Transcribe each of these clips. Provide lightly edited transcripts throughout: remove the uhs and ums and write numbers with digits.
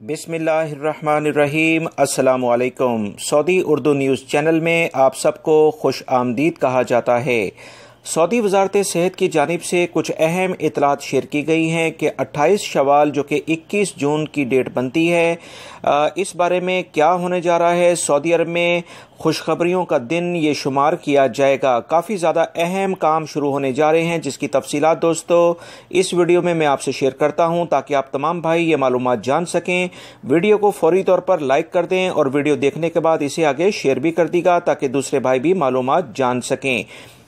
बिस्मिल्लाहिर्रहमानिर्रहीम। अस्सलामुअलैकुम। Saudi Urdu news channel में आप सबको खुश आमदीद कहा जाता है। सऊदी वजारत सेहत की जानिब से कुछ अहम इतलात शेयर की गई हैं कि 28 शवाल जो कि 21 जून की डेट बनती है, इस बारे में क्या होने जा रहा है। सऊदी अरब में खुशखबरियों का दिन ये शुमार किया जाएगा। काफ़ी ज़्यादा अहम काम शुरू होने जा रहे हैं, जिसकी तफसीलात दोस्तों इस वीडियो में मैं आपसे शेयर करता हूं, ताकि आप तमाम भाई ये मालूमात जान सकें। वीडियो को फौरी तौर पर लाइक कर दें और वीडियो देखने के बाद इसे आगे शेयर भी कर दीगा, ताकि दूसरे भाई भी मालूमात जान सकें।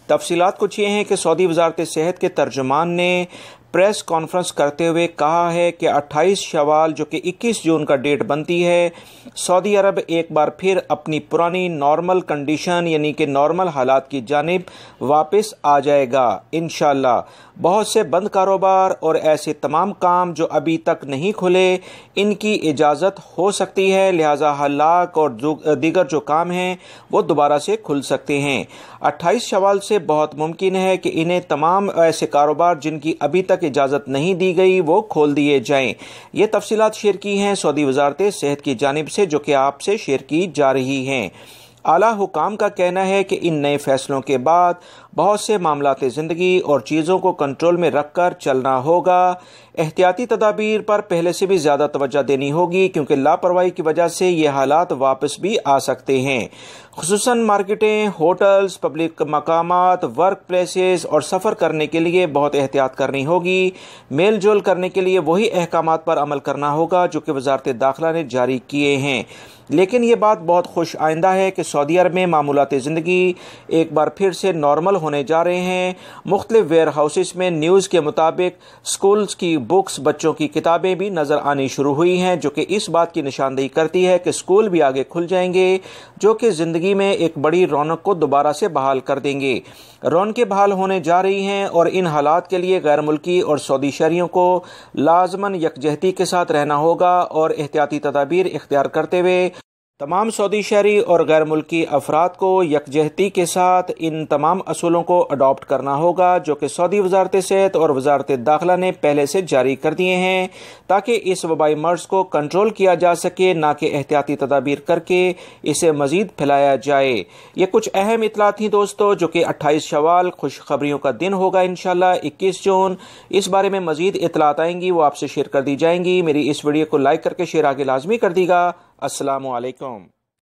तफसीलात कुछ ये हैं कि सऊदी वजारत सेहत के तर्जुमान ने प्रेस कॉन्फ्रेंस करते हुए कहा है कि 28 शवाल जो कि 21 जून का डेट बनती है, सऊदी अरब एक बार फिर अपनी पुरानी नॉर्मल कंडीशन यानी कि नॉर्मल हालात की जानिब वापस आ जाएगा इंशाअल्लाह। बहुत से बंद कारोबार और ऐसे तमाम काम जो अभी तक नहीं खुले, इनकी इजाज़त हो सकती है, लिहाजा हलाक और दीगर जो काम हैं वो दोबारा से खुल सकते हैं। 28 शवाल से बहुत मुमकिन है कि इन्हें तमाम ऐसे कारोबार जिनकी अभी तक इजाज़त नहीं दी गई वो खोल दिए जाएं। ये तफसीलात शेयर की हैं सऊदी वजारत सेहत की जानिब से, जो कि आपसे शेयर की जा रही हैं। आला हुकाम का कहना है कि इन नए फैसलों के बाद बहुत से मामलात ज़िंदगी और चीज़ों को कंट्रोल में रखकर चलना होगा। एहतियाती तदाबीर पर पहले से भी ज़्यादा तवज्जो देनी होगी, क्योंकि लापरवाही की वजह से ये हालात वापस भी आ सकते हैं। खुसूसन मार्केटें, होटल्स, पब्लिक मकामात, वर्क प्लेसेस और सफ़र करने के लिए बहुत एहतियात करनी होगी। मेल जोल करने के लिए वही अहकामात पर अमल करना होगा जो कि वजारत दाखिला ने जारी किए हैं। लेकिन ये बात बहुत खुश आइंदा है कि सऊदी अरब में मामूलात ज़िंदगी एक बार फिर से नॉर्मल होने जा रहे हैं। मुख्तलिफ वेयर हाउसेस में न्यूज़ के मुताबिक स्कूल्स की बुक्स, बच्चों की किताबें भी नज़र आनी शुरू हुई हैं, जो कि इस बात की निशानदेही करती है कि स्कूल भी आगे खुल जाएंगे, जो कि ज़िंदगी में एक बड़ी रौनक को दोबारा से बहाल कर देंगे। रौनकें बहाल होने जा रही हैं और इन हालात के लिए गैर मुल्की और सऊदी शहरियों को लाजमन यकजहती के साथ रहना होगा और एहतियाती तदाबीर इख्तियार करते हुए तमाम सऊदी शहरी और गैर मुल्की अफराद को यकजहती के साथ इन तमाम असूलों को अडॉप्ट करना होगा, जो कि सऊदी वजारत सेहत और वजारत दाखिला ने पहले से जारी कर दिए हैं, ताकि इस वबाई मर्ज को कंट्रोल किया जा सके, ना कि एहतियाती तदाबीर करके इसे मजीद फैलाया जाए। ये कुछ अहम इतलात थी दोस्तों, जो कि 28 शवाल खुशखबरियों का दिन होगा इंशाल्लाह 21 जून। इस बारे में मजीद इतलात आएंगी, वो आपसे शेयर कर दी जाएंगी। मेरी इस वीडियो को लाइक करके शेयर आगे लाजमी कर दीगा। अस्सलामु अलैकुम।